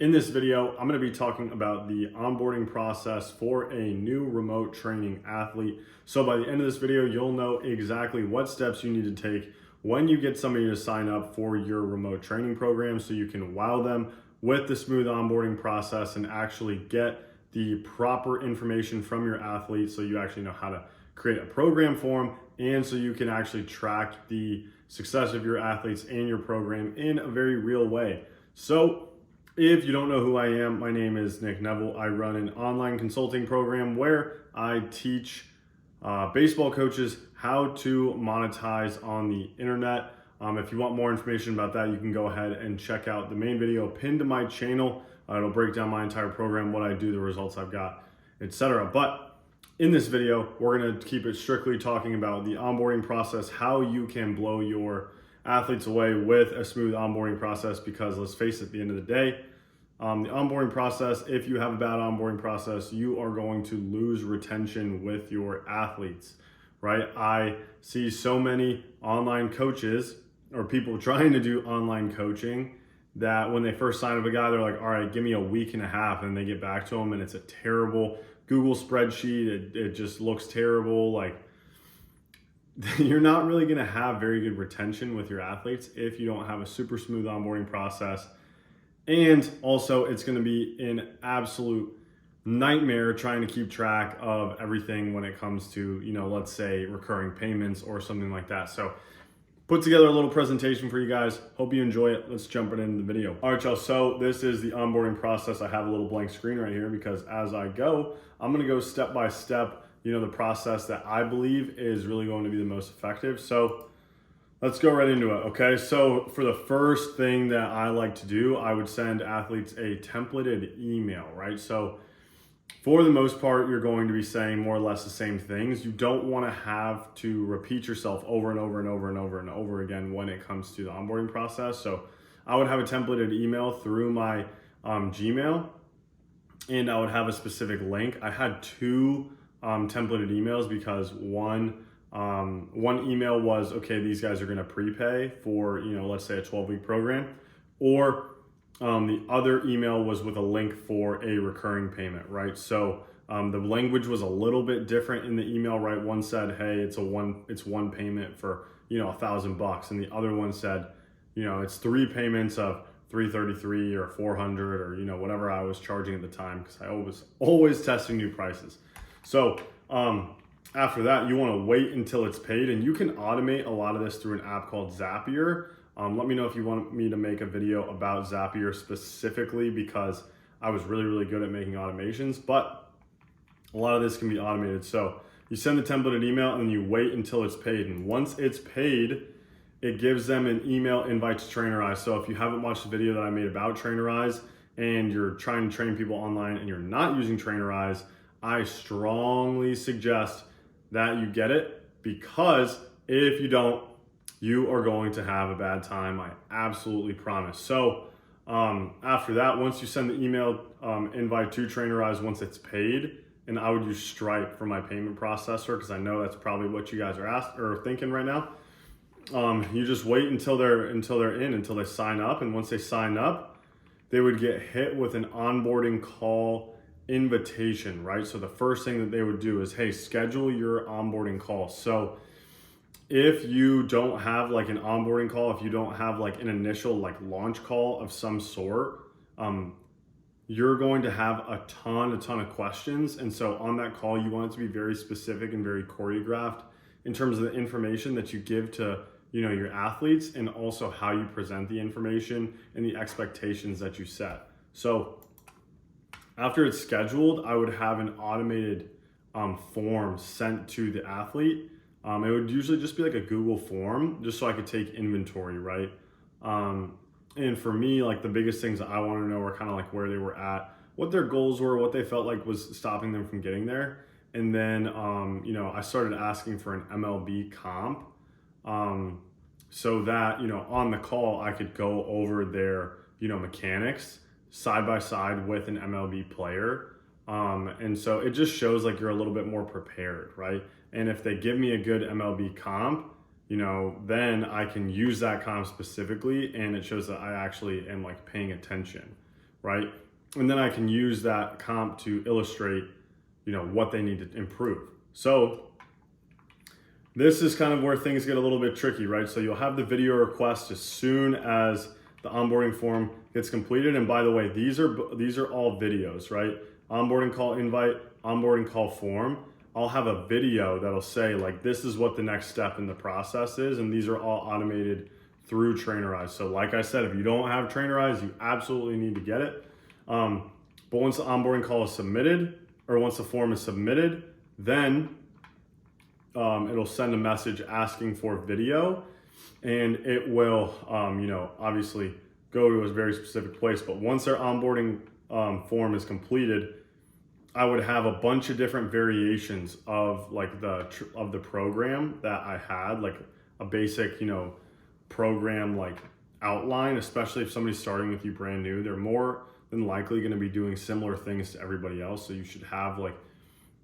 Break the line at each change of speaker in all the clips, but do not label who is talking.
In this video, I'm going to be talking about the onboarding process for a new remote training athlete. So by the end of this video, you'll know exactly what steps you need to take when you get somebody to sign up for your remote training program so you can wow them with the smooth onboarding process and actually get the proper information from your athlete so you actually know how to create a program for them and so you can actually track the success of your athletes and your program in a very real way. So if you don't know who I am, my name is Nick Neville. I run an online consulting program where I teach baseball coaches how to monetize on the internet. If you want more information about that, you can go ahead and check out the main video pinned to my channel. It'll break down my entire program, what I do, the results I've got, etc. But in this video, we're going to keep it strictly talking about the onboarding process, how you can blow your athletes away with a smooth onboarding process, because let's face it, at the end of the day, the onboarding process, if you have a bad onboarding process, you are going to lose retention with your athletes, right? I see so many online coaches or people trying to do online coaching that when they first sign up a guy, they're like, all right, give me a week and a half, and they get back to them and it's a terrible Google spreadsheet. It just looks terrible. Like, you're not really going to have very good retention with your athletes if you don't have a super smooth onboarding process. And also, it's going to be an absolute nightmare trying to keep track of everything when it comes to, let's say recurring payments or something like that. So put together a little presentation for you guys. Hope you enjoy it. Let's jump right into the video. All right, y'all. So this is the onboarding process. I have a little blank screen right here because as I go, I'm going to go step by step, the process that I believe is really going to be the most effective. So let's go right into it. Okay. So for the first thing that I like to do, I would send athletes a templated email, right? So for the most part, you're going to be saying more or less the same things. You don't want to have to repeat yourself over and over and over and over and over again when it comes to the onboarding process. So I would have a templated email through my Gmail, and I would have a specific link. I had two templated emails because one email was, okay, these guys are going to prepay for, let's say a 12-week program, or the other email was with a link for a recurring payment, right? So the language was a little bit different in the email, right? One said, hey, it's one payment for, $1,000, and the other one said, it's three payments of $333 or $400 or, whatever I was charging at the time, because I was always testing new prices. So after that, you want to wait until it's paid, and you can automate a lot of this through an app called Zapier. Let me know if you want me to make a video about Zapier specifically, because I was really, really good at making automations, but a lot of this can be automated. So you send the templated email and then you wait until it's paid. And once it's paid, it gives them an email invite to Trainerize. So if you haven't watched the video that I made about Trainerize and you're trying to train people online and you're not using Trainerize, I strongly suggest that you get it, because if you don't, you are going to have a bad time. I absolutely promise. So after that, once you send the email invite to Trainerize, once it's paid, and I would use Stripe for my payment processor, because I know that's probably what you guys are thinking right now. You just wait until they sign up, and once they sign up, they would get hit with an onboarding call invitation, right? So the first thing that they would do is, hey, schedule your onboarding call. So if you don't have like an onboarding call, if you don't have like an initial like launch call of some sort, you're going to have a ton of questions. And so on that call, you want it to be very specific and very choreographed in terms of the information that you give to, your athletes, and also how you present the information and the expectations that you set. So after it's scheduled, I would have an automated form sent to the athlete. It would usually just be like a Google form, just so I could take inventory, right? And for me, like the biggest things that I want to know are kind of like where they were at, what their goals were, what they felt like was stopping them from getting there. And then, I started asking for an MLB comp, so that, on the call, I could go over their, mechanics side by side with an MLB player. And so it just shows like you're a little bit more prepared, right? And if they give me a good MLB comp, then I can use that comp specifically, and it shows that I actually am like paying attention. right? And then I can use that comp to illustrate, what they need to improve. So this is kind of where things get a little bit tricky, right? So you'll have the video request as soon as the onboarding form gets completed. And by the way, these are all videos, right? Onboarding call invite, onboarding call form. I'll have a video that'll say like, this is what the next step in the process is. And these are all automated through Trainerize. So like I said, if you don't have Trainerize, you absolutely need to get it. But once the onboarding call is submitted, or once the form is submitted, then it'll send a message asking for video, and it will, obviously go to a very specific place. But once their onboarding form is completed, I would have a bunch of different variations of like the program that I had, like a basic, program like outline, especially if somebody's starting with you brand new. They're more than likely going to be doing similar things to everybody else. So you should have like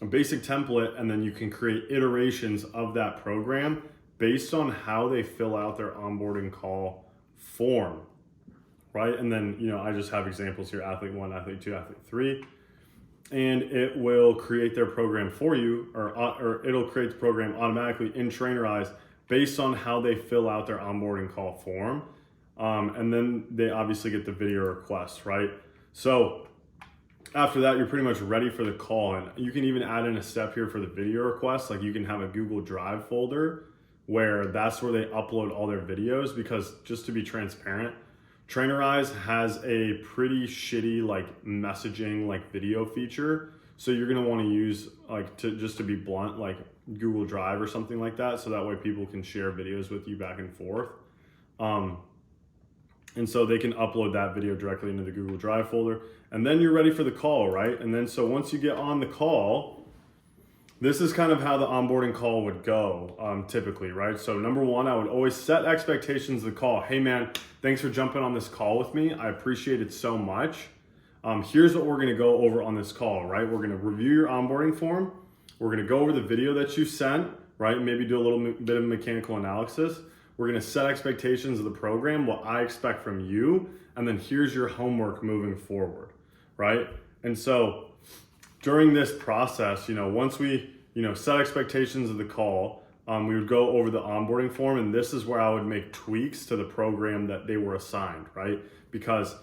a basic template, and then you can create iterations of that program based on how they fill out their onboarding call form, right? And then, I just have examples here, athlete 1, athlete 2, athlete 3, and it will create their program for you, or it'll create the program automatically in Trainerize based on how they fill out their onboarding call form. And then they obviously get the video request, right? So after that, you're pretty much ready for the call. And you can even add in a step here for the video request. Like you can have a Google Drive folder where that's where they upload all their videos, because just to be transparent, Trainerize has a pretty shitty like messaging like video feature. So you're gonna want to use just to be blunt, like Google Drive or something like that. So that way people can share videos with you back and forth. And so they can upload that video directly into the Google Drive folder, and then you're ready for the call, right? And then so once you get on the call, this is kind of how the onboarding call would go typically, right? So number one, I would always set expectations of the call. Hey man, thanks for jumping on this call with me. I appreciate it so much. Here's what we're gonna go over on this call, right? We're gonna review your onboarding form. We're gonna go over the video that you sent, right? Maybe do a little bit of mechanical analysis. We're gonna set expectations of the program, what I expect from you, and then here's your homework moving forward, right? And so during this process, once we, set expectations of the call, we would go over the onboarding form, and this is where I would make tweaks to the program that they were assigned, right? Because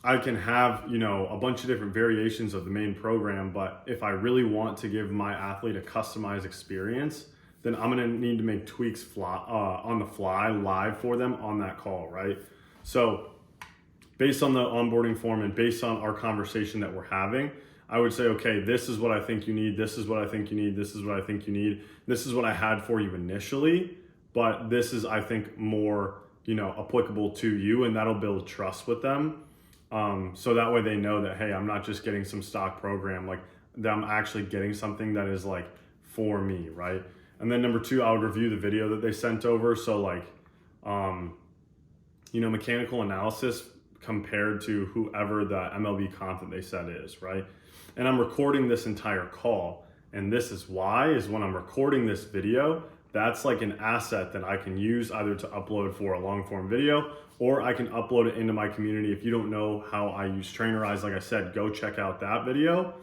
I can have, a bunch of different variations of the main program, but if I really want to give my athlete a customized experience, then I'm gonna need to make tweaks on the fly live for them on that call, right? So based on the onboarding form and based on our conversation that we're having, I would say, okay, this is what I think you need, this is what I think you need, this is what I think you need, this is what I had for you initially, but this is, I think, more, applicable to you, and that'll build trust with them. So that way they know that, hey, I'm not just getting some stock program, like that I'm actually getting something that is like for me, right? And then number two, I would review the video that they sent over. So like, mechanical analysis compared to whoever the MLB content they said is, right? And I'm recording this entire call. And this is why, is when I'm recording this video, that's like an asset that I can use either to upload for a long form video, or I can upload it into my community. If you don't know how I use Trainerize, like I said, go check out that video.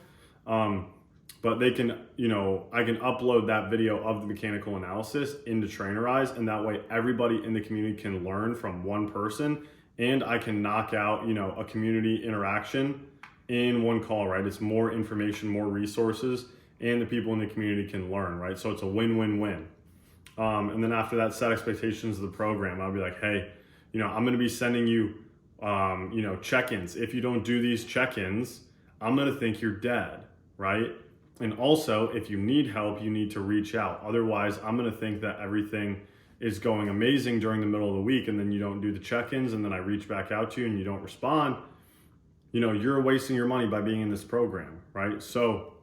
But they can, I can upload that video of the mechanical analysis into Trainerize, and that way everybody in the community can learn from one person, and I can knock out, a community interaction in one call, right? It's more information, more resources, and the people in the community can learn, right? So it's a win-win-win. And then after that, set expectations of the program. I'll be like, hey, I'm gonna be sending you, check-ins. If you don't do these check-ins, I'm gonna think you're dead, right? And also, if you need help, you need to reach out. Otherwise, I'm gonna think that everything is going amazing during the middle of the week, and then you don't do the check-ins, and then I reach back out to you and you don't respond. You're wasting your money by being in this program, right? So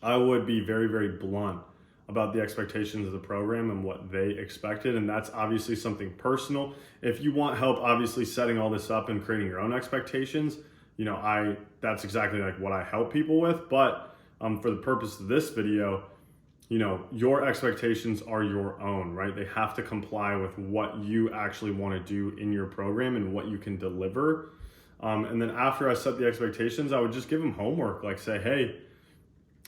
I would be very, very blunt about the expectations of the program and what they expected. And that's obviously something personal. If you want help, obviously setting all this up and creating your own expectations, that's exactly like what I help people with. But for the purpose of this video, your expectations are your own, right? They have to comply with what you actually want to do in your program and what you can deliver. And then after I set the expectations, I would just give them homework, like say, hey,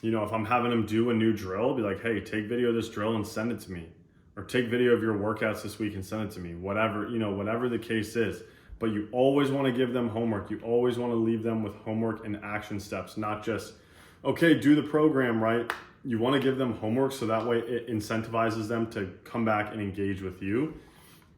if I'm having them do a new drill, be like, hey, take video of this drill and send it to me. Or take video of your workouts this week and send it to me. Whatever the case is. But you always want to give them homework. You always want to leave them with homework and action steps, not just, okay, do the program, right? You want to give them homework so that way it incentivizes them to come back and engage with you.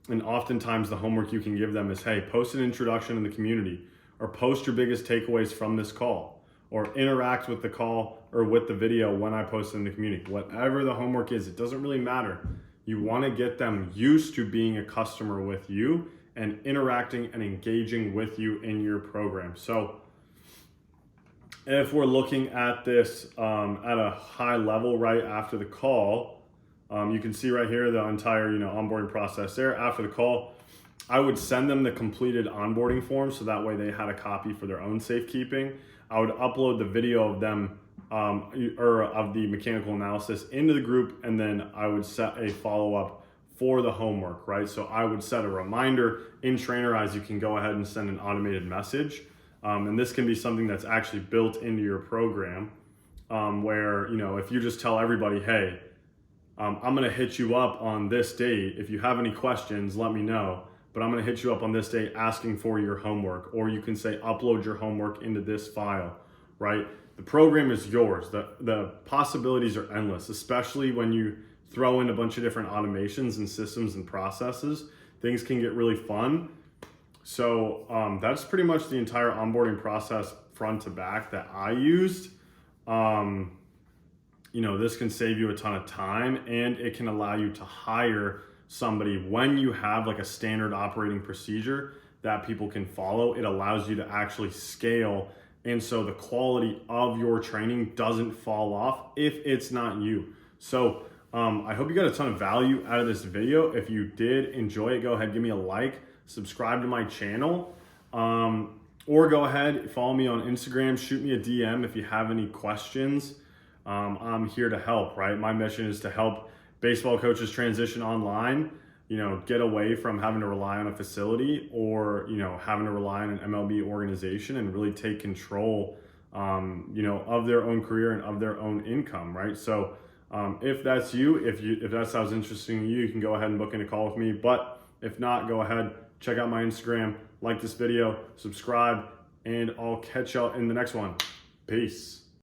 And oftentimes the homework you can give them is, hey, post an introduction in the community, or post your biggest takeaways from this call, or interact with the call or with the video when I post it in the community. Whatever the homework is, it doesn't really matter. You want to get them used to being a customer with you and interacting and engaging with you in your program. So if we're looking at this at a high level right after the call, you can see right here the entire onboarding process there. After the call, I would send them the completed onboarding form so that way they had a copy for their own safekeeping. I would upload the video of them or of the mechanical analysis into the group, and then I would set a follow-up for the homework, right? So I would set a reminder in TrainerEyes. You can go ahead and send an automated message. And this can be something that's actually built into your program where, if you just tell everybody, hey, I'm gonna hit you up on this date. If you have any questions, let me know. But I'm gonna hit you up on this date asking for your homework. Or you can say, upload your homework into this file, right? The program is yours. The possibilities are endless, especially when you throw in a bunch of different automations and systems and processes. Things can get really fun. So that's pretty much the entire onboarding process front to back that I used. This can save you a ton of time, and it can allow you to hire somebody when you have like a standard operating procedure that people can follow. It allows you to actually scale, and so the quality of your training doesn't fall off if it's not you. So I hope you got a ton of value out of this video. If you did enjoy it, go ahead, give me a like, subscribe to my channel, or go ahead, follow me on Instagram, shoot me a DM if you have any questions. I'm here to help, right? My mission is to help baseball coaches transition online, get away from having to rely on a facility or, having to rely on an MLB organization, and really take control, of their own career and of their own income, right? So if that's you, if that sounds interesting to you, you can go ahead and book in a call with me. But if not, go ahead, check out my Instagram, like this video, subscribe, and I'll catch y'all in the next one. Peace.